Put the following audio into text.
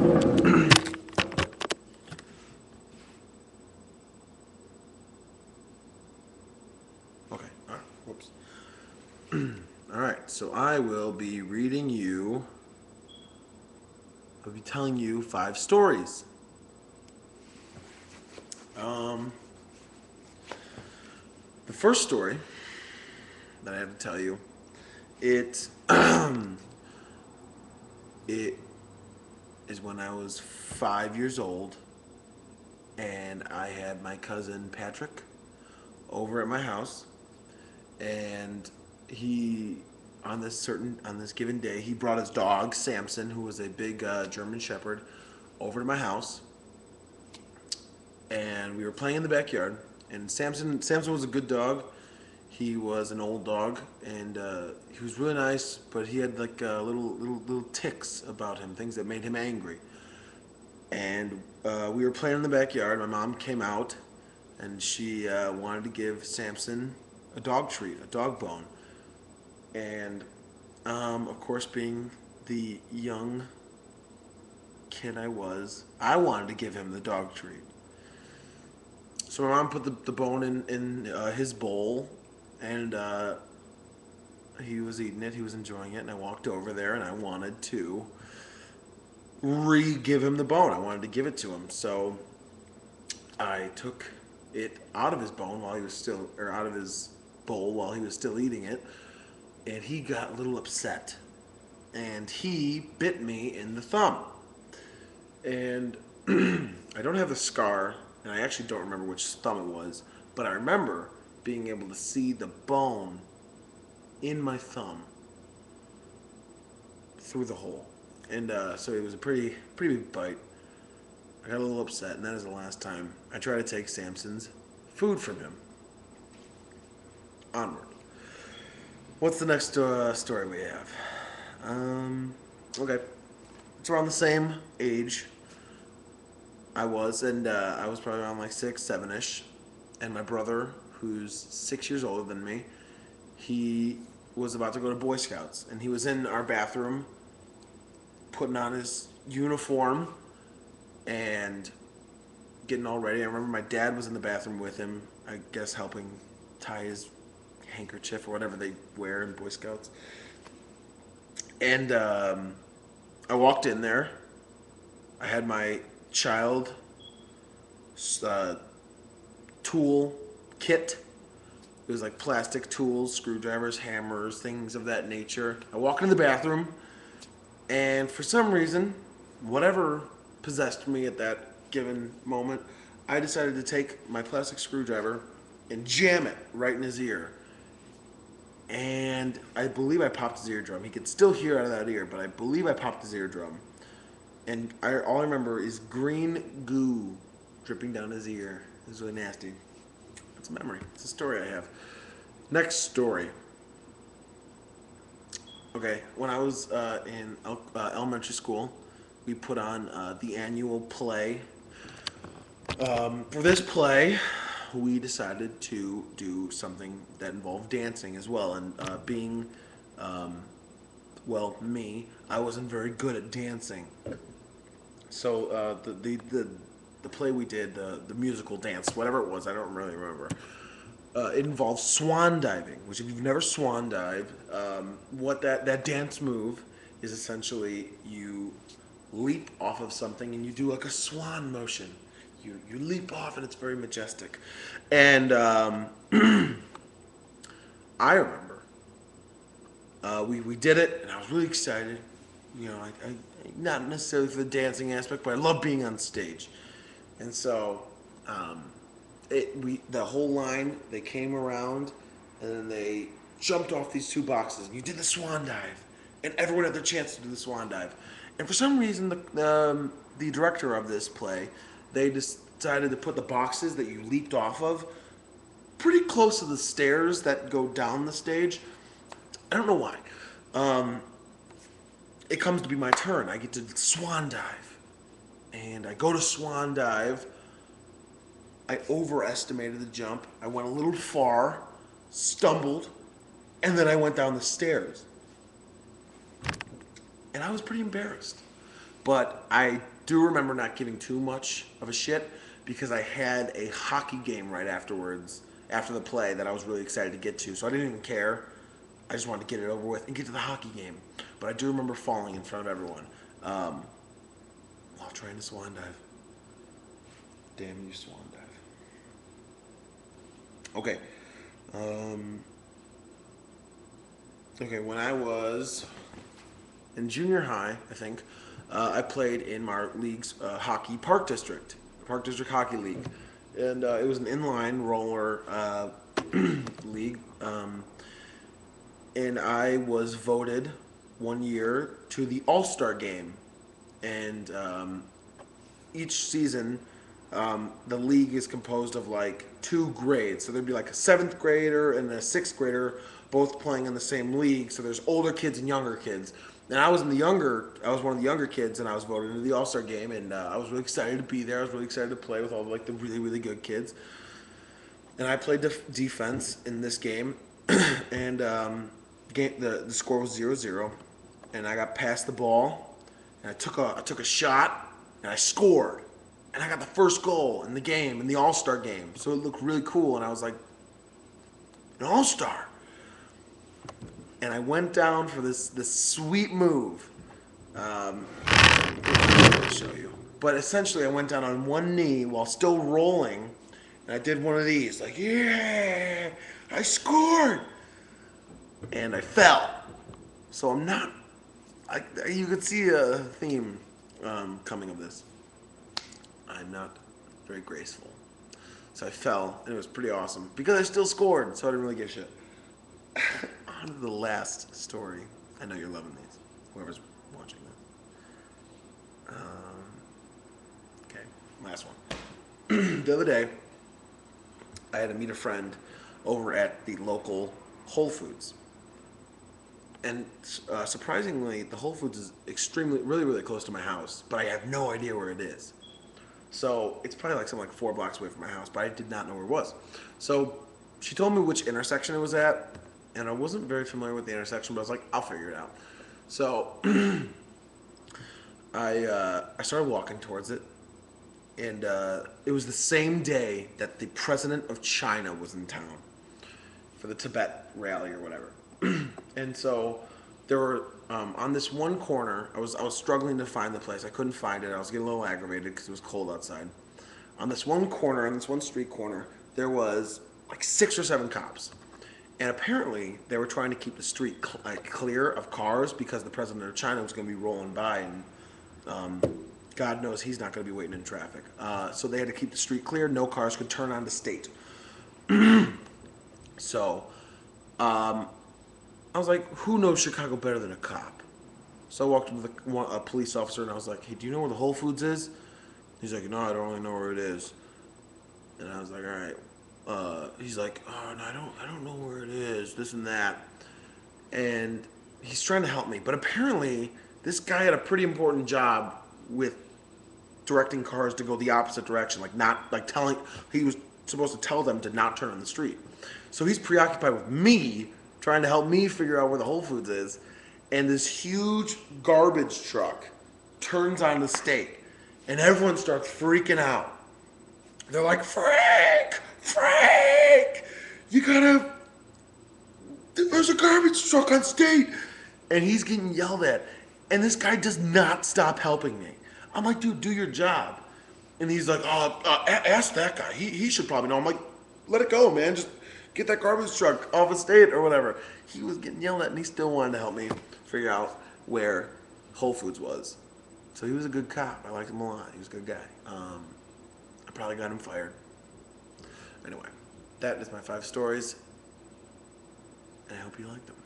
Okay, all right, whoops. All right, so I will be reading you, I'll be telling you 5 stories. Um, the first story that I have to tell you, it it is when I was 5 years old, and I had my cousin Patrick over at my house, and he on this given day he brought his dog Samson, who was a big German Shepherd, over to my house, and we were playing in the backyard. And Samson was a good dog. He was an old dog, and he was really nice, but he had like little ticks about him, things that made him angry. And we were playing in the backyard. My mom came out, and she wanted to give Samson a dog treat, a dog bone. And of course, being the young kid I wanted to give him the dog treat. So my mom put the bone in his bowl, and he was eating it. He was enjoying it, and I walked over there, and I wanted to re-give him the bone. I wanted to give it to him, so I took it out of his bone while he was still, or out of his bowl while he was still eating it, and he got a little upset, and he bit me in the thumb, and I don't have the scar, and I actually don't remember which thumb it was, but I remember being able to see the bone in my thumb through the hole, and so it was a pretty big bite. I got a little upset, and that is the last time I try to take Samson's food from him. Onward. What's the next story we have? Okay, it's around the same age I was, and I was probably around like 6, 7-ish, and my brother, who's 6 years older than me, he was about to go to Boy Scouts, and he was in our bathroom putting on his uniform and getting all ready. I remember my dad was in the bathroom with him, I guess helping tie his handkerchief or whatever they wear in Boy Scouts. And I walked in there. I had my child uh, tool kit. It was like plastic tools, screwdrivers, hammers, things of that nature. I walk into the bathroom, and for some reason, whatever possessed me at that given moment, I decided to take my plastic screwdriver and jam it right in his ear. And I believe I popped his eardrum. He could still hear out of that ear, but I believe I popped his eardrum. And all I remember is green goo dripping down his ear. It was really nasty. It's a memory. It's a story I have. Next story. Okay, when I was in elementary school, we put on the annual play. For this play, we decided to do something that involved dancing as well. And me, I wasn't very good at dancing. So the play we did, the musical dance, whatever it was, I don't really remember. It involves swan diving, which if you've never swan dived, what that dance move is essentially you leap off of something and you do like a swan motion. You leap off and it's very majestic. And I remember we did it and I was really excited. You know, I not necessarily for the dancing aspect, but I love being on stage. And so the whole line, they came around and then they jumped off these 2 boxes and you did the swan dive, and everyone had their chance to do the swan dive. And for some reason, the director of this play, they decided to put the boxes that you leaped off of pretty close to the stairs that go down the stage. I don't know why. It comes to be my turn. I get to swan dive, and I go to swan dive. I overestimated the jump. I went a little far, stumbled, and then I went down the stairs. And I was pretty embarrassed. But I do remember not giving too much of a shit because I had a hockey game right afterwards, after the play, that I was really excited to get to. So I didn't even care. I just wanted to get it over with and get to the hockey game. But I do remember falling in front of everyone while trying to swan dive. Damn you, swan dive. Okay. Okay, when I was in junior high, I think, I played in my league's hockey park district hockey league, and it was an inline roller league, and I was voted one year to the All-Star game, and each season, the league is composed of like two grades. So there'd be like a seventh grader and a sixth grader both playing in the same league. So there's older kids and younger kids. And I was one of the younger kids, and I was voted into the All Star game, and I was really excited to be there. I was really excited to play with all like the really really good kids. And I played defense in this game, and the score was 0-0, and I got past the ball, and I took a shot, and I scored, and I got the first goal in the game, in the All Star game. So it looked really cool, and I was like, an All Star. And I went down for this sweet move. I'll show you. But essentially, I went down on one knee while still rolling, and I did one of these, like, yeah, I scored, and I fell. So I'm not. You could see a theme coming of this. I'm not very graceful. So I fell, and it was pretty awesome because I still scored, so I didn't really give a shit. On to the last story. I know you're loving these, whoever's watching this. Okay, last one. The other day, I had to meet a friend over at the local Whole Foods. And surprisingly, the Whole Foods is really, really close to my house, but I have no idea where it is. So it's probably like something like 4 blocks away from my house, but I did not know where it was. So she told me which intersection it was at, and I wasn't very familiar with the intersection, but I was like, I'll figure it out. So I started walking towards it, and it was the same day that the president of China was in town for the Tibet rally or whatever. And so there were on this one corner. I was struggling to find the place. I couldn't find it. I was getting a little aggravated because it was cold outside. On this one corner, on this one street corner, there was like 6 or 7 cops. And apparently, they were trying to keep the street clear of cars because the president of China was going to be rolling by, and God knows he's not going to be waiting in traffic. So they had to keep the street clear. No cars could turn onto state. So I was like, who knows Chicago better than a cop? So I walked up to a police officer, and I was like, hey, do you know where the Whole Foods is? He's like, no, I don't really know where it is. And I was like, all right. He's like, oh, no, I don't know where it is, this and that. And he's trying to help me. But apparently, this guy had a pretty important job with directing cars to go the opposite direction. He was supposed to tell them to not turn on the street. So he's preoccupied with me, trying to help me figure out where the Whole Foods is. And this huge garbage truck turns on the state. And everyone starts freaking out. They're like, Frank! There's a garbage truck on state! And he's getting yelled at. And this guy does not stop helping me. I'm like, dude, do your job. And he's like, ask that guy. He should probably know. I'm like, let it go, man. Just get that garbage truck off of state or whatever. He was getting yelled at, and he still wanted to help me figure out where Whole Foods was. So he was a good cop. I liked him a lot. He was a good guy. I probably got him fired. Anyway, that is my 5 stories, and I hope you liked them.